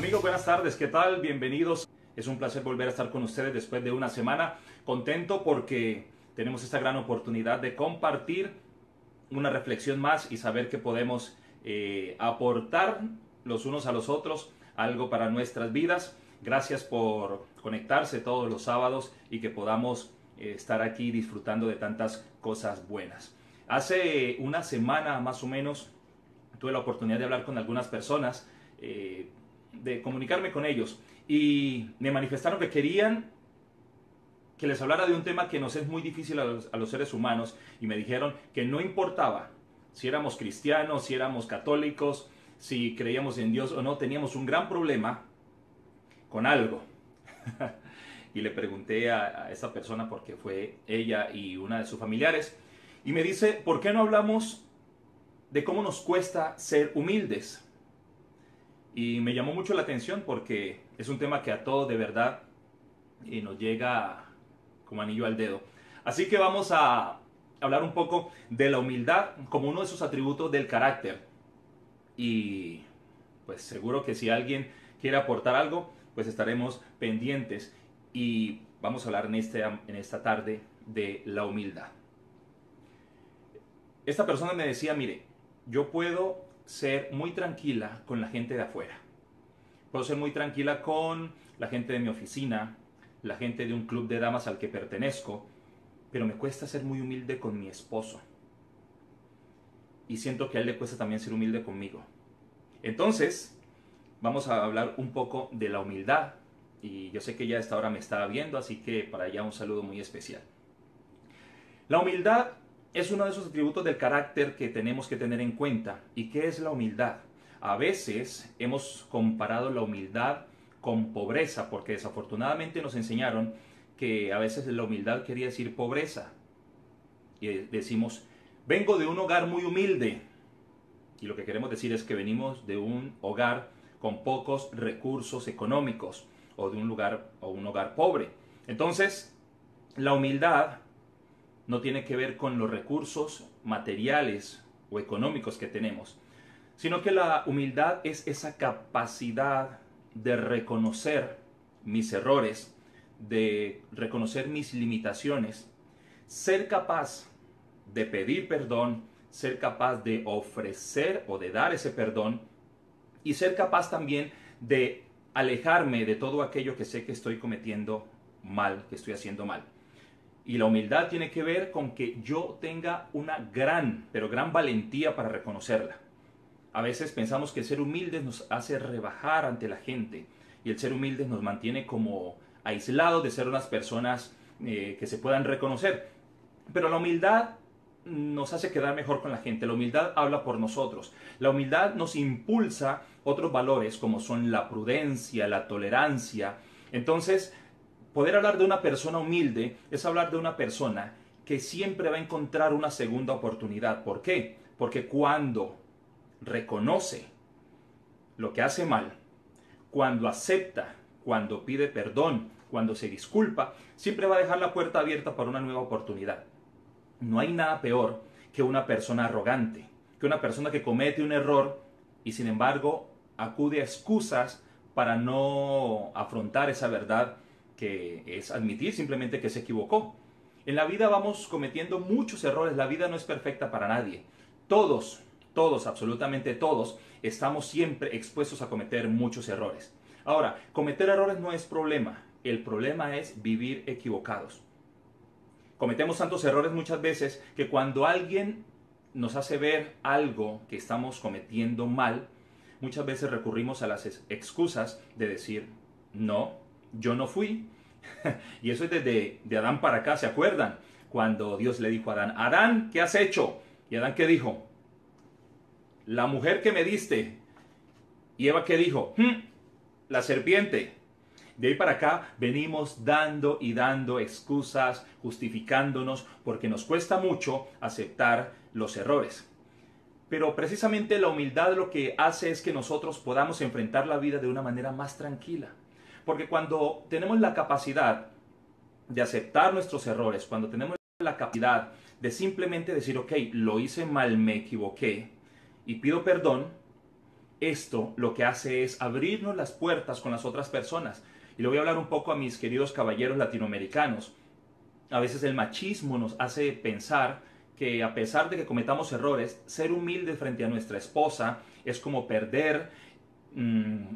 Amigos, buenas tardes, ¿qué tal? Bienvenidos. Es un placer volver a estar con ustedes después de una semana. Contento porque tenemos esta gran oportunidad de compartir una reflexión más y saber que podemos aportar los unos a los otros algo para nuestras vidas. Gracias por conectarse todos los sábados y que podamos estar aquí disfrutando de tantas cosas buenas. Hace una semana más o menos tuve la oportunidad de hablar con algunas personas, de comunicarme con ellos, y me manifestaron que querían que les hablara de un tema que nos es muy difícil a los seres humanos, y me dijeron que no importaba si éramos cristianos, si éramos católicos, si creíamos en Dios o no, teníamos un gran problema con algo. Y le pregunté a esa persona, porque fue ella y una de sus familiares, y me dice, ¿por qué no hablamos de cómo nos cuesta ser humildes? Y me llamó mucho la atención porque es un tema que a todos de verdad nos llega como anillo al dedo. Así que vamos a hablar un poco de la humildad como uno de esos atributos del carácter. Y pues seguro que si alguien quiere aportar algo, pues estaremos pendientes. Y vamos a hablar en esta tarde de la humildad. Esta persona me decía, mire, yo puedo ser muy tranquila con la gente de afuera. Puedo ser muy tranquila con la gente de mi oficina, la gente de un club de damas al que pertenezco, pero me cuesta ser muy humilde con mi esposo. Y siento que a él le cuesta también ser humilde conmigo. Entonces, vamos a hablar un poco de la humildad. Y yo sé que ya a esta hora me está viendo, así que para allá un saludo muy especial. La humildad es uno de esos atributos del carácter que tenemos que tener en cuenta. ¿Y qué es la humildad? A veces hemos comparado la humildad con pobreza, porque desafortunadamente nos enseñaron que a veces la humildad quería decir pobreza. Y decimos, vengo de un hogar muy humilde. Y lo que queremos decir es que venimos de un hogar con pocos recursos económicos, o de un hogar pobre. Entonces, la humildad no tiene que ver con los recursos materiales o económicos que tenemos, sino que la humildad es esa capacidad de reconocer mis errores, de reconocer mis limitaciones, ser capaz de pedir perdón, ser capaz de ofrecer o de dar ese perdón, y ser capaz también de alejarme de todo aquello que sé que estoy cometiendo mal, que estoy haciendo mal. Y la humildad tiene que ver con que yo tenga una gran, pero gran valentía para reconocerla. A veces pensamos que el ser humildes nos hace rebajar ante la gente, y el ser humildes nos mantiene como aislados de ser unas personas que se puedan reconocer. Pero la humildad nos hace quedar mejor con la gente. La humildad habla por nosotros. La humildad nos impulsa otros valores como son la prudencia, la tolerancia. Entonces, poder hablar de una persona humilde es hablar de una persona que siempre va a encontrar una segunda oportunidad. ¿Por qué? Porque cuando reconoce lo que hace mal, cuando acepta, cuando pide perdón, cuando se disculpa, siempre va a dejar la puerta abierta para una nueva oportunidad. No hay nada peor que una persona arrogante, que una persona que comete un error y sin embargo acude a excusas para no afrontar esa verdad, que es admitir simplemente que se equivocó. En la vida vamos cometiendo muchos errores, la vida no es perfecta para nadie. Todos, absolutamente todos, estamos siempre expuestos a cometer muchos errores. Ahora, cometer errores no es problema, el problema es vivir equivocados. Cometemos tantos errores muchas veces que cuando alguien nos hace ver algo que estamos cometiendo mal, muchas veces recurrimos a las excusas de decir, no, yo no fui. Y eso es desde de Adán para acá, ¿se acuerdan? Cuando Dios le dijo a Adán, Adán, ¿qué has hecho? Y Adán, ¿qué dijo? La mujer que me diste. Y Eva, ¿qué dijo? La serpiente. De ahí para acá venimos dando y dando excusas, justificándonos, porque nos cuesta mucho aceptar los errores. Pero precisamente la humildad lo que hace es que nosotros podamos enfrentar la vida de una manera más tranquila. Porque cuando tenemos la capacidad de aceptar nuestros errores, cuando tenemos la capacidad de simplemente decir, ok, lo hice mal, me equivoqué y pido perdón, esto lo que hace es abrirnos las puertas con las otras personas. Y le voy a hablar un poco a mis queridos caballeros latinoamericanos. A veces el machismo nos hace pensar que a pesar de que cometamos errores, ser humilde frente a nuestra esposa es como perder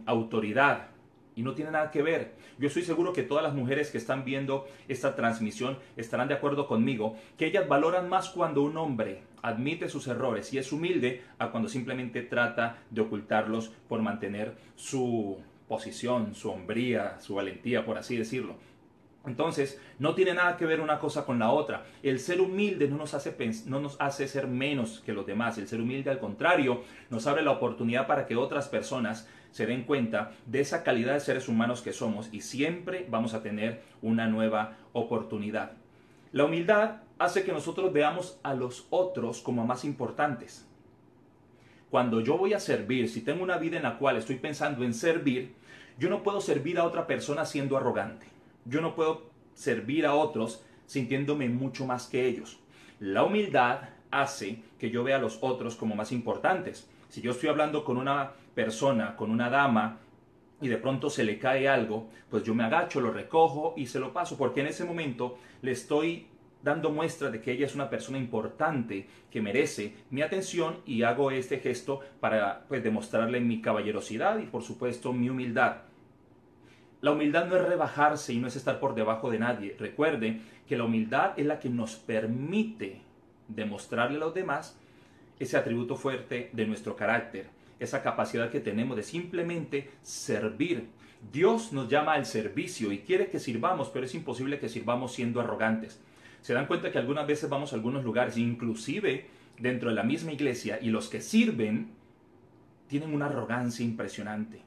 autoridad. Y no tiene nada que ver. Yo estoy seguro que todas las mujeres que están viendo esta transmisión estarán de acuerdo conmigo, que ellas valoran más cuando un hombre admite sus errores y es humilde a cuando simplemente trata de ocultarlos por mantener su posición, su hombría, su valentía, por así decirlo. Entonces, no tiene nada que ver una cosa con la otra. El ser humilde no nos hace ser menos que los demás. El ser humilde, al contrario, nos abre la oportunidad para que otras personas se den cuenta de esa calidad de seres humanos que somos y siempre vamos a tener una nueva oportunidad. La humildad hace que nosotros veamos a los otros como más importantes. Cuando yo voy a servir, si tengo una vida en la cual estoy pensando en servir, yo no puedo servir a otra persona siendo arrogante. Yo no puedo servir a otros sintiéndome mucho más que ellos. La humildad hace que yo vea a los otros como más importantes. Si yo estoy hablando con una persona, con una dama, y de pronto se le cae algo, pues yo me agacho, lo recojo y se lo paso, porque en ese momento le estoy dando muestra de que ella es una persona importante, que merece mi atención, y hago este gesto para demostrarle mi caballerosidad y por supuesto mi humildad. La humildad no es rebajarse y no es estar por debajo de nadie. Recuerde que la humildad es la que nos permite demostrarle a los demás ese atributo fuerte de nuestro carácter, esa capacidad que tenemos de simplemente servir. Dios nos llama al servicio y quiere que sirvamos, pero es imposible que sirvamos siendo arrogantes. Se dan cuenta que algunas veces vamos a algunos lugares, inclusive dentro de la misma iglesia, y los que sirven tienen una arrogancia impresionante.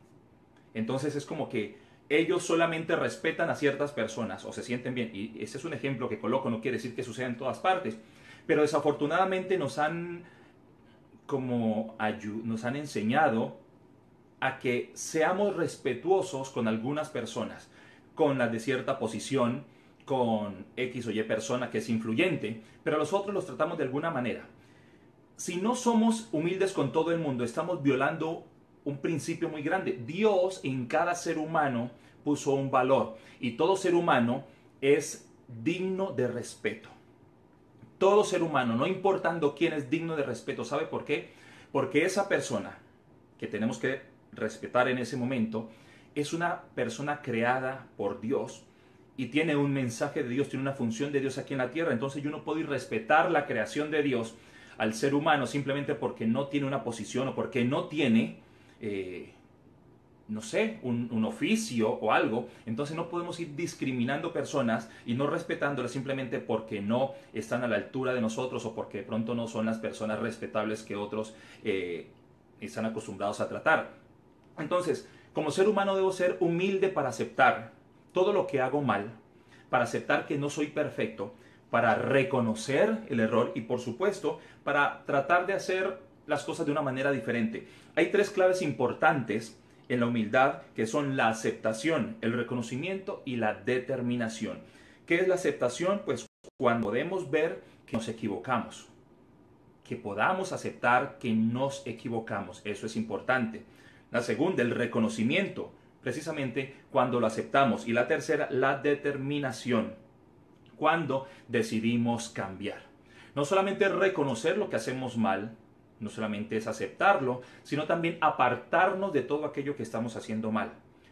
Entonces es como que ellos solamente respetan a ciertas personas o se sienten bien. Y ese es un ejemplo que coloco, no quiere decir que suceda en todas partes. Pero desafortunadamente nos han enseñado a que seamos respetuosos con algunas personas, con las de cierta posición, con X o Y persona que es influyente, pero a los otros los tratamos de alguna manera. Si no somos humildes con todo el mundo, estamos violando un principio muy grande. Dios en cada ser humano puso un valor y todo ser humano es digno de respeto. Todo ser humano, no importando quién, es digno de respeto. ¿Sabe por qué? Porque esa persona que tenemos que respetar en ese momento es una persona creada por Dios y tiene un mensaje de Dios, tiene una función de Dios aquí en la tierra. Entonces yo no puedo ir respetar la creación de Dios al ser humano simplemente porque no tiene una posición o porque no tiene no sé, un oficio o algo. Entonces no podemos ir discriminando personas y no respetándolas simplemente porque no están a la altura de nosotros o porque de pronto no son las personas respetables que otros están acostumbrados a tratar. Entonces, como ser humano debo ser humilde para aceptar todo lo que hago mal, para aceptar que no soy perfecto, para reconocer el error y por supuesto para tratar de hacer las cosas de una manera diferente. Hay tres claves importantes en la humildad, que son la aceptación, el reconocimiento y la determinación. ¿Qué es la aceptación? Pues cuando podemos ver que nos equivocamos, que podamos aceptar que nos equivocamos, eso es importante. La segunda, el reconocimiento, precisamente cuando lo aceptamos. Y la tercera, la determinación, cuando decidimos cambiar. No solamente reconocer lo que hacemos mal, no solamente es aceptarlo, sino también apartarnos de todo aquello que estamos haciendo mal.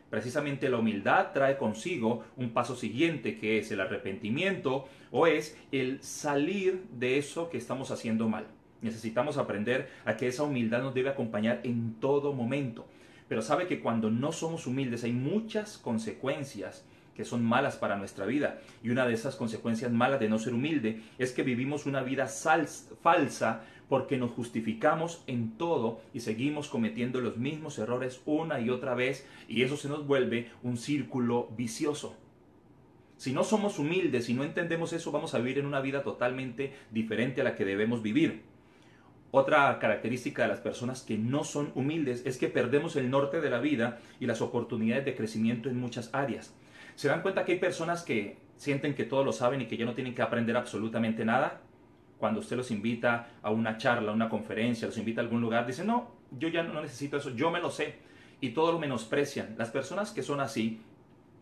Precisamente la humildad trae consigo un paso siguiente, que es el arrepentimiento o es el salir de eso que estamos haciendo mal. Necesitamos aprender a que esa humildad nos debe acompañar en todo momento. Pero sabe que cuando no somos humildes hay muchas consecuencias que son malas para nuestra vida. Y una de esas consecuencias malas de no ser humilde es que vivimos una vida falsa porque nos justificamos en todo y seguimos cometiendo los mismos errores una y otra vez, y eso se nos vuelve un círculo vicioso. Si no somos humildes y no entendemos eso, vamos a vivir en una vida totalmente diferente a la que debemos vivir. Otra característica de las personas que no son humildes es que perdemos el norte de la vida y las oportunidades de crecimiento en muchas áreas. ¿Se dan cuenta que hay personas que sienten que todo lo saben y que ya no tienen que aprender absolutamente nada? cuando usted los invita a una charla, a una conferencia, los invita a algún lugar, dicen, no, yo ya no necesito eso, yo me lo sé. Y todo lo menosprecian. Las personas que son así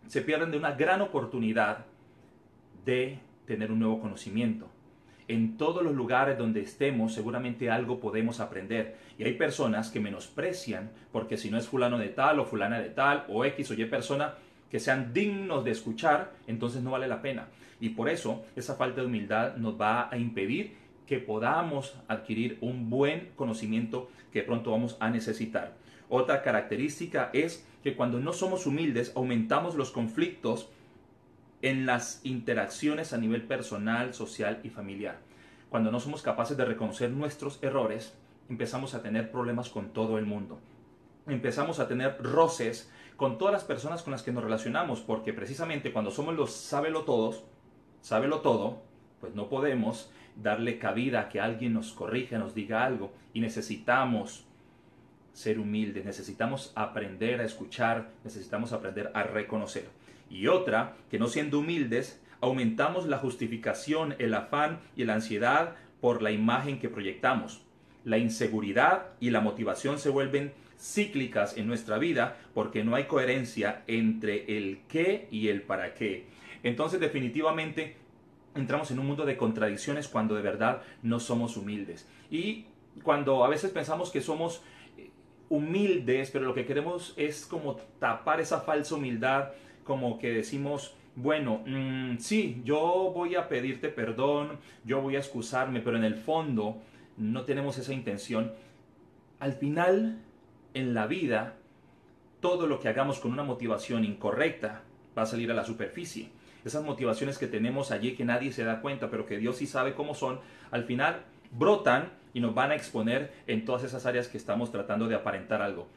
se pierden de una gran oportunidad de tener un nuevo conocimiento. En todos los lugares donde estemos seguramente algo podemos aprender. Y hay personas que menosprecian porque si no es fulano de tal o fulana de tal o X o Y persona que sean dignos de escuchar, entonces no vale la pena. Y por eso esa falta de humildad nos va a impedir que podamos adquirir un buen conocimiento que pronto vamos a necesitar. Otra característica es que cuando no somos humildes aumentamos los conflictos en las interacciones a nivel personal, social y familiar. Cuando no somos capaces de reconocer nuestros errores, empezamos a tener problemas con todo el mundo. Empezamos a tener roces con todas las personas con las que nos relacionamos, porque precisamente cuando somos los sábelo todo, pues no podemos darle cabida a que alguien nos corrija, nos diga algo, y necesitamos ser humildes, necesitamos aprender a escuchar, necesitamos aprender a reconocer. Y otra, que no siendo humildes, aumentamos la justificación, el afán y la ansiedad por la imagen que proyectamos. La inseguridad y la motivación se vuelven cíclicas en nuestra vida porque no hay coherencia entre el qué y el para qué. Entonces definitivamente entramos en un mundo de contradicciones cuando de verdad no somos humildes. Y cuando a veces pensamos que somos humildes, pero lo que queremos es como tapar esa falsa humildad, como que decimos, bueno, sí, yo voy a pedirte perdón, yo voy a excusarme, pero en el fondo no tenemos esa intención. Al final, en la vida, todo lo que hagamos con una motivación incorrecta va a salir a la superficie. Esas motivaciones que tenemos allí que nadie se da cuenta, pero que Dios sí sabe cómo son, al final brotan y nos van a exponer en todas esas áreas que estamos tratando de aparentar algo.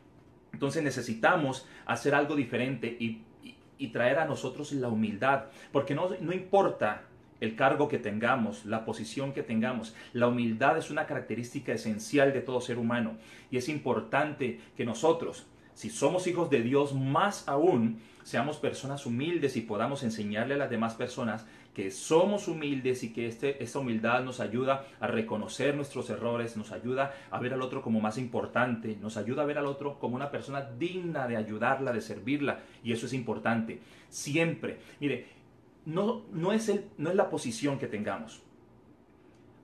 Entonces necesitamos hacer algo diferente y traer a nosotros la humildad, porque no importa el cargo que tengamos, la posición que tengamos, la humildad es una característica esencial de todo ser humano y es importante que nosotros, si somos hijos de Dios, más aún seamos personas humildes y podamos enseñarle a las demás personas que somos humildes y que esta humildad nos ayuda a reconocer nuestros errores, nos ayuda a ver al otro como más importante, nos ayuda a ver al otro como una persona digna de ayudarla, de servirla, y eso es importante. Siempre, mire, no es la posición que tengamos.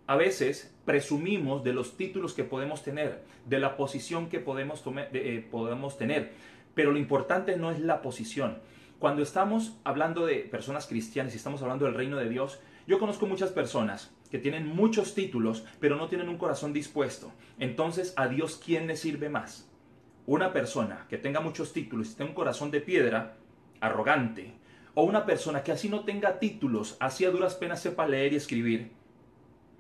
A veces presumimos de los títulos que podemos tener, de la posición que podemos tener, pero lo importante no es la posición. Cuando estamos hablando de personas cristianas y estamos hablando del reino de Dios, yo conozco muchas personas que tienen muchos títulos, pero no tienen un corazón dispuesto. Entonces, ¿a Dios quién le sirve más? Una persona que tenga muchos títulos y tenga un corazón de piedra, arrogante, o una persona que así no tenga títulos, así a duras penas sepa leer y escribir,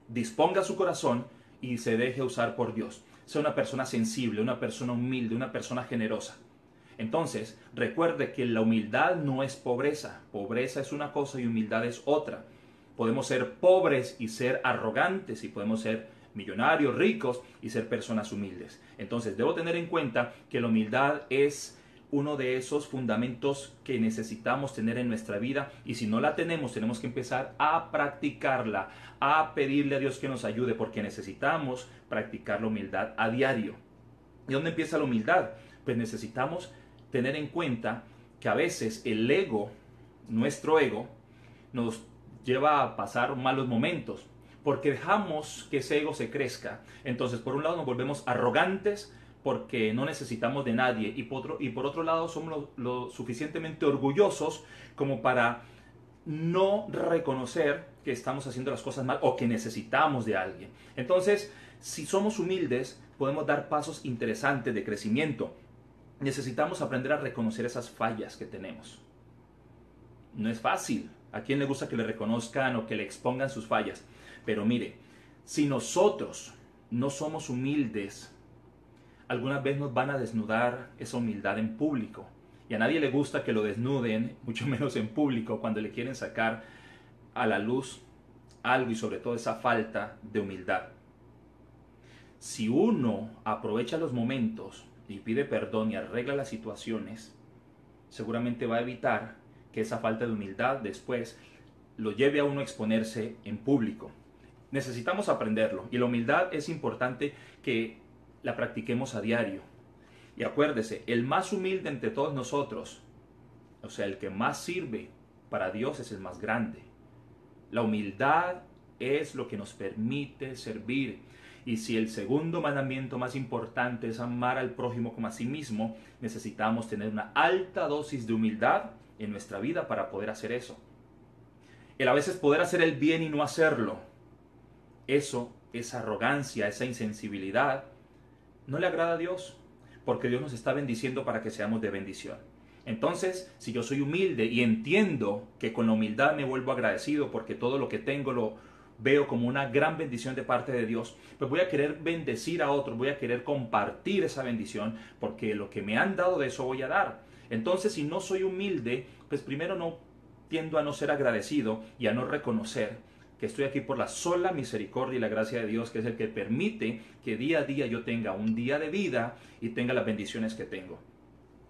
disponga su corazón y se deje usar por Dios. Sea una persona sensible, una persona humilde, una persona generosa. Entonces, recuerde que la humildad no es pobreza. Pobreza es una cosa y humildad es otra. Podemos ser pobres y ser arrogantes, y podemos ser millonarios, ricos y ser personas humildes. Entonces, debo tener en cuenta que la humildad es uno de esos fundamentos que necesitamos tener en nuestra vida, y si no la tenemos que empezar a practicarla, a pedirle a Dios que nos ayude, porque necesitamos practicar la humildad a diario. ¿Y dónde empieza la humildad? Pues necesitamos tener en cuenta que a veces el ego, nuestro ego, nos lleva a pasar malos momentos, porque dejamos que ese ego se crezca. Entonces, por un lado nos volvemos arrogantes porque no necesitamos de nadie, y por otro lado somos lo suficientemente orgullosos como para no reconocer que estamos haciendo las cosas mal o que necesitamos de alguien. Entonces, si somos humildes, podemos dar pasos interesantes de crecimiento. Necesitamos aprender a reconocer esas fallas que tenemos. No es fácil. ¿A quién le gusta que le reconozcan o que le expongan sus fallas? Pero mire, si nosotros no somos humildes, alguna vez nos van a desnudar esa humildad en público. Y a nadie le gusta que lo desnuden, mucho menos en público, cuando le quieren sacar a la luz algo, y sobre todo esa falta de humildad. Si uno aprovecha los momentos y pide perdón y arregla las situaciones, seguramente va a evitar que esa falta de humildad después lo lleve a uno a exponerse en público. Necesitamos aprenderlo y la humildad es importante que la practiquemos a diario. Y acuérdese, el más humilde entre todos nosotros, o sea, el que más sirve para Dios es el más grande. La humildad es lo que nos permite servir. Y si el segundo mandamiento más importante es amar al prójimo como a sí mismo, necesitamos tener una alta dosis de humildad en nuestra vida para poder hacer eso. El a veces poder hacer el bien y no hacerlo, eso, esa arrogancia, esa insensibilidad, no le agrada a Dios, porque Dios nos está bendiciendo para que seamos de bendición. Entonces, si yo soy humilde y entiendo que con la humildad me vuelvo agradecido porque todo lo que tengo lo veo como una gran bendición de parte de Dios, pues voy a querer bendecir a otros, voy a querer compartir esa bendición porque lo que me han dado de eso voy a dar. Entonces, si no soy humilde, pues primero no tiendo a no ser agradecido y a no reconocer que estoy aquí por la sola misericordia y la gracia de Dios, que es el que permite que día a día yo tenga un día de vida y tenga las bendiciones que tengo.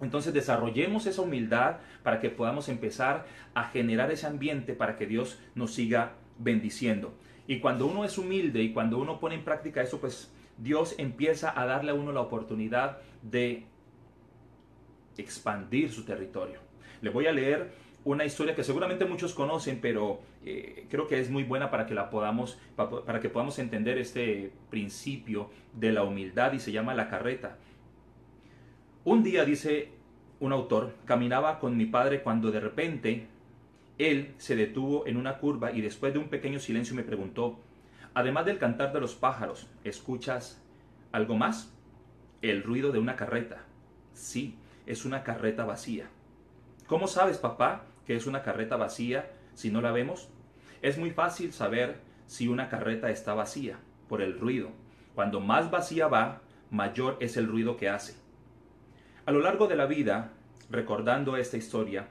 Entonces desarrollemos esa humildad para que podamos empezar a generar ese ambiente para que Dios nos siga bendiciendo. Y cuando uno es humilde y cuando uno pone en práctica eso, pues Dios empieza a darle a uno la oportunidad de expandir su territorio. Le voy a leer una historia que seguramente muchos conocen, pero creo que es muy buena para que la podamos, para que podamos entender este principio de la humildad, y se llama La Carreta. Un día, dice un autor, caminaba con mi padre cuando de repente él se detuvo en una curva y después de un pequeño silencio me preguntó: además del cantar de los pájaros, ¿escuchas algo más? El ruido de una carreta. Sí, es una carreta vacía. ¿Cómo sabes, papá, que es una carreta vacía si no la vemos? Es muy fácil saber si una carreta está vacía, por el ruido. Cuando más vacía va, mayor es el ruido que hace. A lo largo de la vida, recordando esta historia,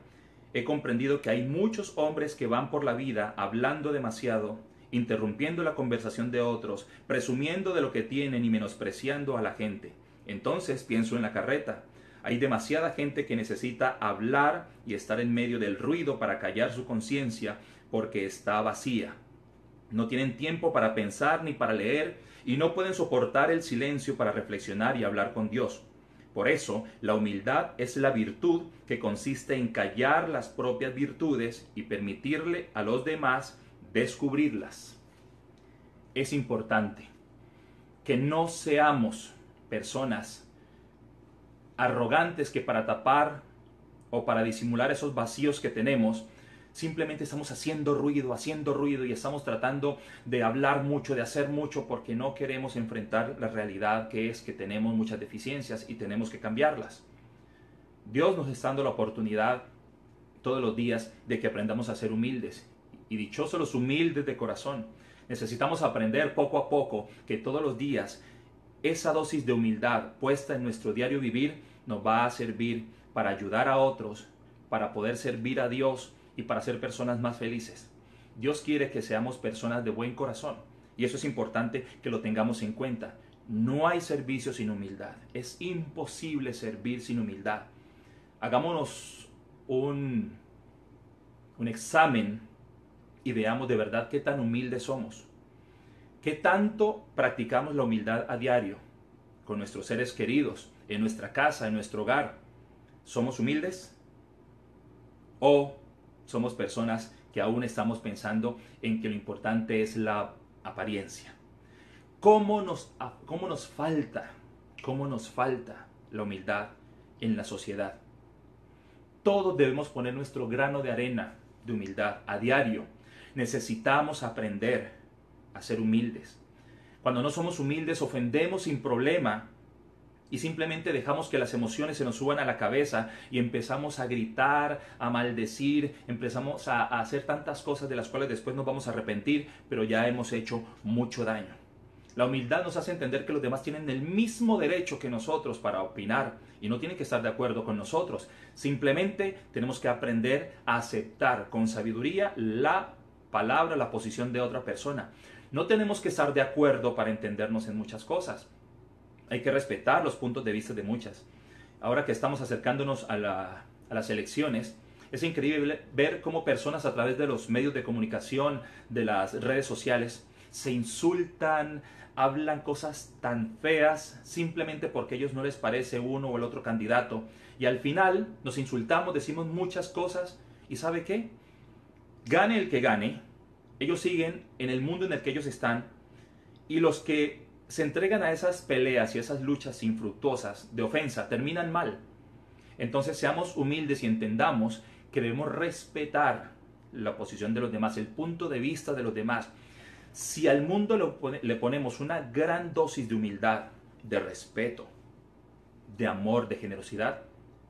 he comprendido que hay muchos hombres que van por la vida hablando demasiado, interrumpiendo la conversación de otros, presumiendo de lo que tienen y menospreciando a la gente. Entonces pienso en la carreta. Hay demasiada gente que necesita hablar y estar en medio del ruido para callar su conciencia porque está vacía. No tienen tiempo para pensar ni para leer y no pueden soportar el silencio para reflexionar y hablar con Dios. Por eso, la humildad es la virtud que consiste en callar las propias virtudes y permitirle a los demás descubrirlas. Es importante que no seamos personas arrogantes que para tapar o para disimular esos vacíos que tenemos, simplemente estamos haciendo ruido y estamos tratando de hablar mucho, de hacer mucho porque no queremos enfrentar la realidad que es que tenemos muchas deficiencias y tenemos que cambiarlas. Dios nos está dando la oportunidad todos los días de que aprendamos a ser humildes, y dichosos los humildes de corazón. Necesitamos aprender poco a poco que todos los días esa dosis de humildad puesta en nuestro diario vivir nos va a servir para ayudar a otros, para poder servir a Dios y para ser personas más felices. Dios quiere que seamos personas de buen corazón y eso es importante que lo tengamos en cuenta. No hay servicio sin humildad. Es imposible servir sin humildad. Hagámonos un examen y veamos de verdad qué tan humildes somos. ¿Qué tanto practicamos la humildad a diario con nuestros seres queridos, en nuestra casa, en nuestro hogar? ¿Somos humildes? ¿O somos personas que aún estamos pensando en que lo importante es la apariencia? ¿Cómo nos falta la humildad en la sociedad? Todos debemos poner nuestro grano de arena de humildad a diario. Necesitamos aprender a ser humildes. Cuando no somos humildes, ofendemos sin problema y simplemente dejamos que las emociones se nos suban a la cabeza y empezamos a gritar, a maldecir, empezamos a hacer tantas cosas de las cuales después nos vamos a arrepentir, pero ya hemos hecho mucho daño. La humildad nos hace entender que los demás tienen el mismo derecho que nosotros para opinar y no tienen que estar de acuerdo con nosotros. Simplemente tenemos que aprender a aceptar con sabiduría la palabra, la posición de otra persona. No tenemos que estar de acuerdo para entendernos en muchas cosas. Hay que respetar los puntos de vista de muchas. Ahora que estamos acercándonos a las elecciones, es increíble ver cómo personas a través de los medios de comunicación, de las redes sociales, se insultan, hablan cosas tan feas simplemente porque a ellos no les parece uno o el otro candidato. Y al final nos insultamos, decimos muchas cosas. ¿Y sabe qué? Gane el que gane, ellos siguen en el mundo en el que ellos están. Y los que se entregan a esas peleas y esas luchas infructuosas de ofensa terminan mal. Entonces seamos humildes y entendamos que debemos respetar la posición de los demás, el punto de vista de los demás. Si al mundo le ponemos una gran dosis de humildad, de respeto, de amor, de generosidad,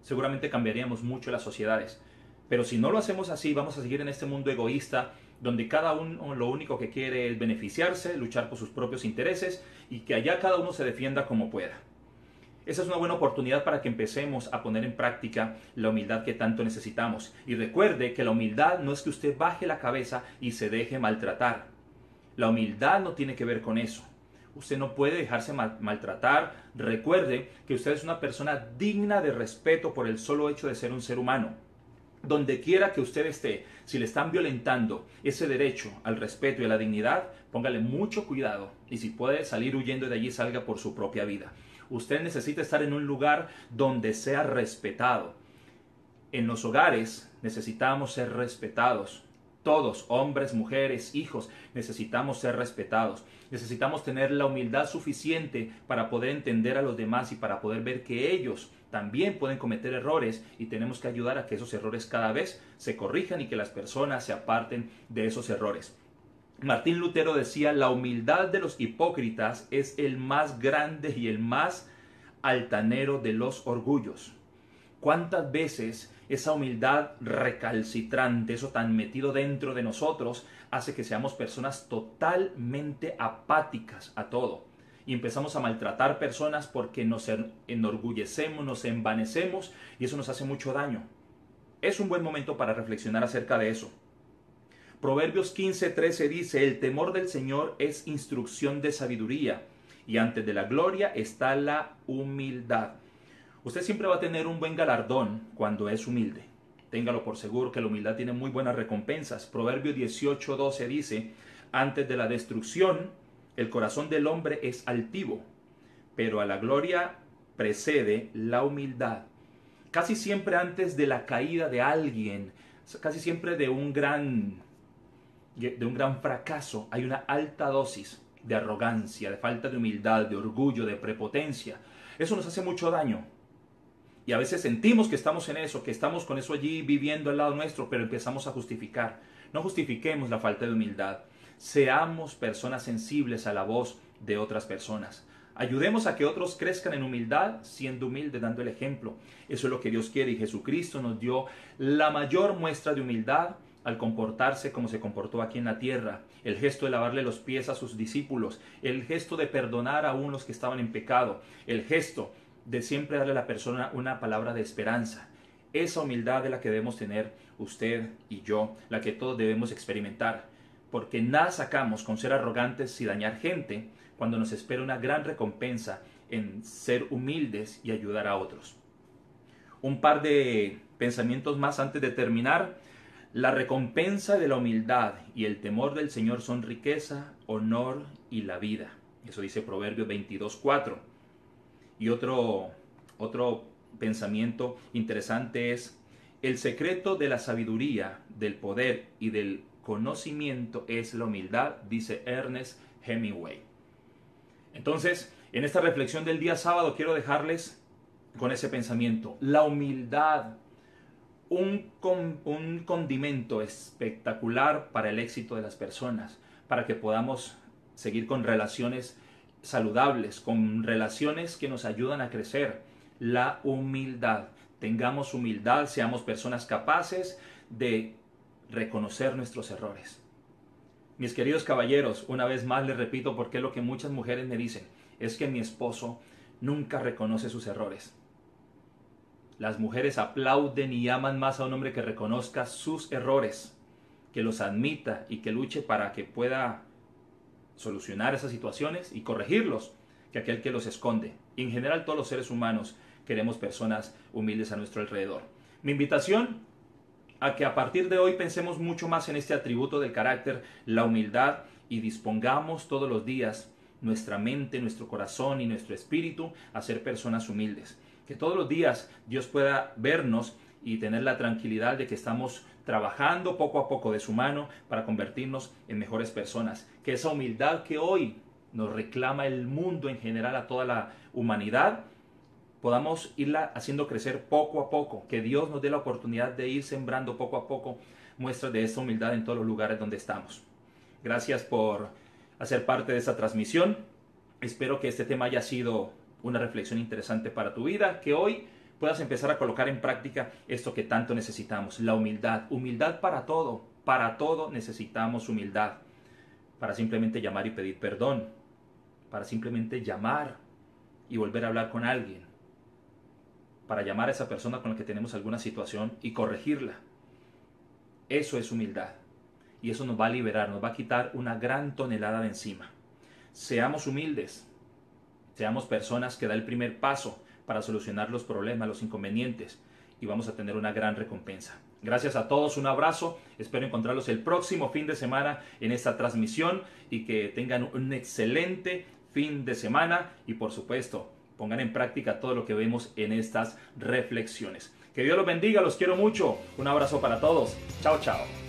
seguramente cambiaríamos mucho las sociedades. Pero si no lo hacemos así, vamos a seguir en este mundo egoísta, donde cada uno lo único que quiere es beneficiarse, luchar por sus propios intereses y que allá cada uno se defienda como pueda. Esa es una buena oportunidad para que empecemos a poner en práctica la humildad que tanto necesitamos. Y recuerde que la humildad no es que usted baje la cabeza y se deje maltratar. La humildad no tiene que ver con eso. Usted no puede dejarse maltratar. Recuerde que usted es una persona digna de respeto por el solo hecho de ser un ser humano. Donde quiera que usted esté, si le están violentando ese derecho al respeto y a la dignidad, póngale mucho cuidado. Y si puede salir huyendo de allí, salga por su propia vida. Usted necesita estar en un lugar donde sea respetado. En los hogares necesitamos ser respetados. Todos, hombres, mujeres, hijos, necesitamos ser respetados. Necesitamos tener la humildad suficiente para poder entender a los demás y para poder ver que ellos también pueden cometer errores y tenemos que ayudar a que esos errores cada vez se corrijan y que las personas se aparten de esos errores. Martín Lutero decía: la humildad de los hipócritas es el más grande y el más altanero de los orgullos. ¿Cuántas veces esa humildad recalcitrante, eso tan metido dentro de nosotros, hace que seamos personas totalmente apáticas a todo? Y empezamos a maltratar personas porque nos enorgullecemos, nos envanecemos y eso nos hace mucho daño. Es un buen momento para reflexionar acerca de eso. Proverbios 15:13 dice: el temor del Señor es instrucción de sabiduría, y antes de la gloria está la humildad. Usted siempre va a tener un buen galardón cuando es humilde. Téngalo por seguro que la humildad tiene muy buenas recompensas. Proverbios 18:12 dice: antes de la destrucción, el corazón del hombre es altivo, pero a la gloria precede la humildad. Casi siempre antes de la caída de alguien, casi siempre de un gran fracaso, hay una alta dosis de arrogancia, de falta de humildad, de orgullo, de prepotencia. Eso nos hace mucho daño. Y a veces sentimos que estamos en eso, que estamos con eso allí viviendo al lado nuestro, pero empezamos a justificar. No justifiquemos la falta de humildad. Seamos personas sensibles a la voz de otras personas. Ayudemos a que otros crezcan en humildad, siendo humildes, dando el ejemplo. Eso es lo que Dios quiere, y Jesucristo nos dio la mayor muestra de humildad al comportarse como se comportó aquí en la tierra. El gesto de lavarle los pies a sus discípulos, el gesto de perdonar a unos que estaban en pecado, el gesto de siempre darle a la persona una palabra de esperanza. Esa humildad de la que debemos tener usted y yo, la que todos debemos experimentar, porque nada sacamos con ser arrogantes y dañar gente cuando nos espera una gran recompensa en ser humildes y ayudar a otros. Un par de pensamientos más antes de terminar. La recompensa de la humildad y el temor del Señor son riqueza, honor y la vida. Eso dice Proverbios 22:4. Y otro pensamiento interesante es: el secreto de la sabiduría, del poder y del conocimiento es la humildad, dice Ernest Hemingway. Entonces, en esta reflexión del día sábado quiero dejarles con ese pensamiento. La humildad, un condimento espectacular para el éxito de las personas, para que podamos seguir con relaciones saludables, con relaciones que nos ayudan a crecer. La humildad. Tengamos humildad, seamos personas capaces de reconocer nuestros errores. Mis queridos caballeros, una vez más les repito, porque es lo que muchas mujeres me dicen: es que mi esposo nunca reconoce sus errores. Las mujeres aplauden y aman más a un hombre que reconozca sus errores, que los admita y que luche para que pueda solucionar esas situaciones y corregirlos, que aquel que los esconde. Y en general todos los seres humanos queremos personas humildes a nuestro alrededor. Mi invitación a que a partir de hoy pensemos mucho más en este atributo del carácter, la humildad, y dispongamos todos los días nuestra mente, nuestro corazón y nuestro espíritu a ser personas humildes. Que todos los días Dios pueda vernos y tener la tranquilidad de que estamos trabajando poco a poco de su mano para convertirnos en mejores personas. Que esa humildad que hoy nos reclama el mundo en general, a toda la humanidad, podamos irla haciendo crecer poco a poco. Que Dios nos dé la oportunidad de ir sembrando poco a poco muestras de esta humildad en todos los lugares donde estamos. Gracias por hacer parte de esta transmisión. Espero que este tema haya sido una reflexión interesante para tu vida, que hoy puedas empezar a colocar en práctica esto que tanto necesitamos, la humildad. Humildad para todo necesitamos humildad. Para simplemente llamar y pedir perdón, para simplemente llamar y volver a hablar con alguien, para llamar a esa persona con la que tenemos alguna situación y corregirla. Eso es humildad. Y eso nos va a liberar, nos va a quitar una gran tonelada de encima. Seamos humildes, seamos personas que dan el primer paso para solucionar los problemas, los inconvenientes, y vamos a tener una gran recompensa. Gracias a todos, un abrazo, espero encontrarlos el próximo fin de semana en esta transmisión y que tengan un excelente fin de semana y por supuesto pongan en práctica todo lo que vemos en estas reflexiones. Que Dios los bendiga, los quiero mucho, un abrazo para todos, chao chao.